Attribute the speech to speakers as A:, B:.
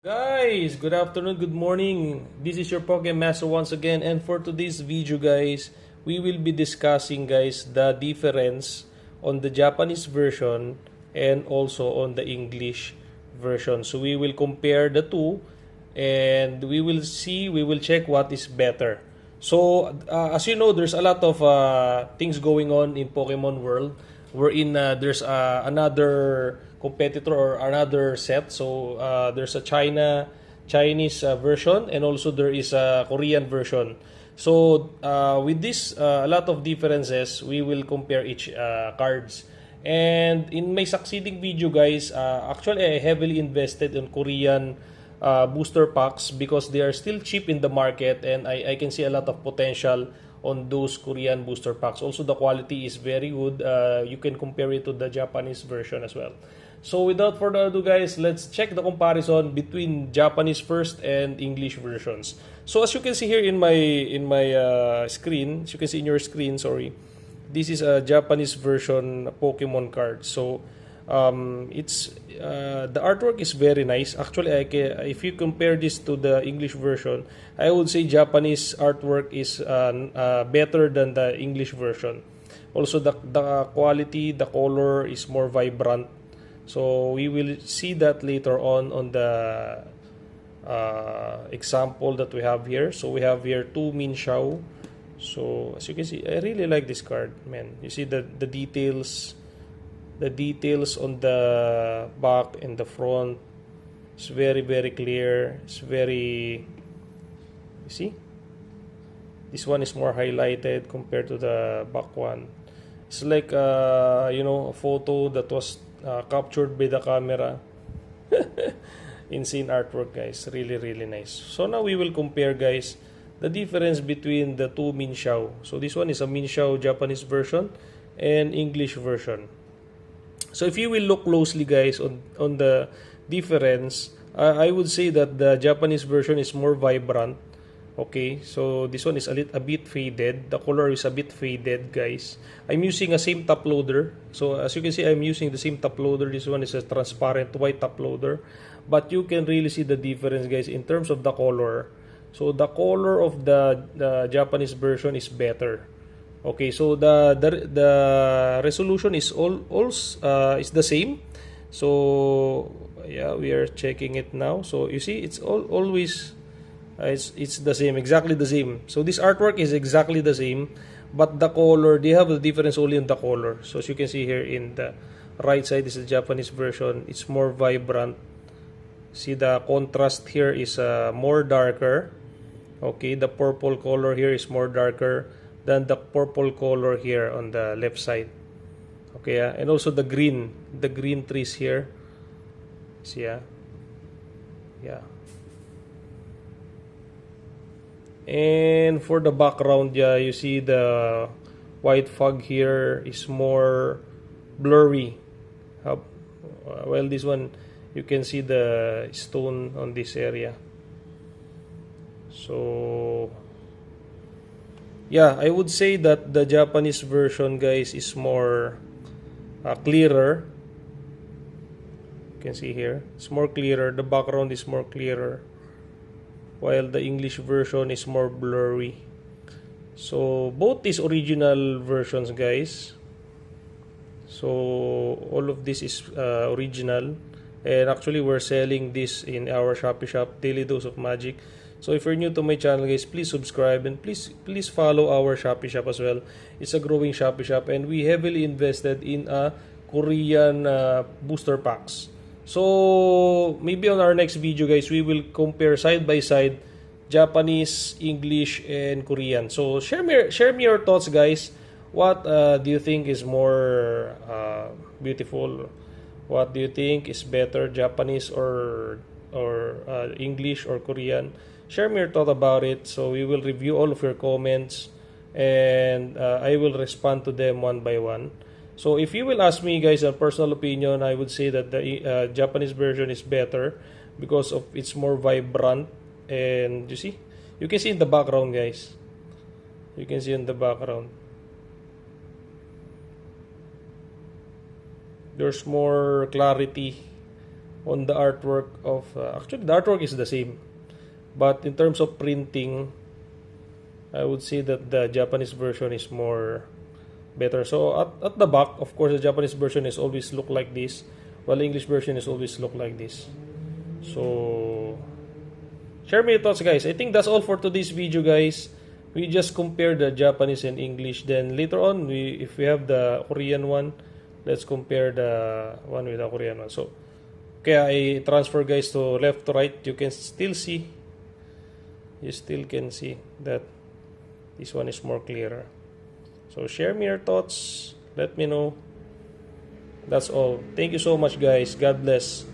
A: Guys, good afternoon, good morning. This is your Pokemon Master once again, and for today's video guys, we will be discussing guys the difference on the Japanese version and also on the English version. So we will compare the two and we will check what is better. So as you know, there's a lot of things going on in Pokemon world wherein there's another competitor or another set. So there's a Chinese version, and also there is a Korean version. So with this a lot of differences, we will compare each cards. And in my succeeding video guys, actually I heavily invested in Korean booster packs because they are still cheap in the market, and I can see a lot of potential on those Korean booster packs. Also, the quality is very good. You can compare it to the Japanese version as well. So without further ado guys, let's check the comparison between Japanese first and English versions. So as you can see here in my screen, as you can see in your screen, sorry, this is a Japanese version Pokemon card. So it's the artwork is very nice. Actually, if you compare this to the English version, I would say Japanese artwork is better than the English version. Also, the quality, the color is more vibrant. So we will see that later on the example that we have here. So we have here two Min Xiao. So as you can see, I really like this card, man. You see the details on the back and the front. It's very clear. It's very, you see, this one is more highlighted compared to the back one. It's like a photo that was captured by the camera. Insane artwork guys, really nice. So now we will compare guys the difference between the two Min Xiao. So this one is a Min Xiao Japanese version and English version. So if you will look closely guys on the difference, I would say that the Japanese version is more vibrant. Okay, so this one is a bit faded. The color is a bit faded guys. I'm using a same top loader. So as you can see, I'm using the same top loader. This one is a transparent white top loader. But you can really see the difference guys in terms of the color. So the color of the Japanese version is better. Okay, so the resolution is is the same. So yeah, we are checking it now. So you see, it's always it's the same, exactly the same. So this artwork is exactly the same, but the color, they have a difference only in the color. So as you can see here in the right side is the Japanese version. It's more vibrant. See, the contrast here is more darker. Okay, the purple color here is more darker than the purple color here on the left side. Okay, and also the green trees here. See, yeah. And for the background, yeah, you see the white fog here is more blurry. Well, this one, you can see the stone on this area. So yeah, I would say that the Japanese version guys is more clearer. You can see here, it's more clearer. The background is more clearer, while the English version is more blurry. So both these original versions guys. So all of this is original, and actually we're selling this in our Shopee shop, Daily Dose of Magic. So if you're new to my channel guys, please subscribe, and please follow our Shopee shop as well. It's a growing Shopee shop, and we heavily invested in a Korean booster packs. So maybe on our next video guys, we will compare side by side Japanese, English, and Korean. So share me your thoughts guys. What do you think is more beautiful? What do you think is better, Japanese or English or Korean? Share me your thought about it. So we will review all of your comments, and I will respond to them one by one. So if you will ask me guys a personal opinion, I would say that the Japanese version is better because of it's more vibrant. And you can see in the background guys. You can see in the background. There's more clarity on the artwork of actually the artwork is the same, but in terms of printing, I would say that the Japanese version is more better. So at the back, of course, the Japanese version is always look like this, while the English version is always look like this. So share me your thoughts, guys. I think that's all for today's video, guys. We just compare the Japanese and English. Then later on, if we have the Korean one, let's compare the one with the Korean one. So, okay, I transfer, guys, to left to right. You can still see. You still can see that this one is more clearer. So share me your thoughts. Let me know. That's all. Thank you so much, guys. God bless.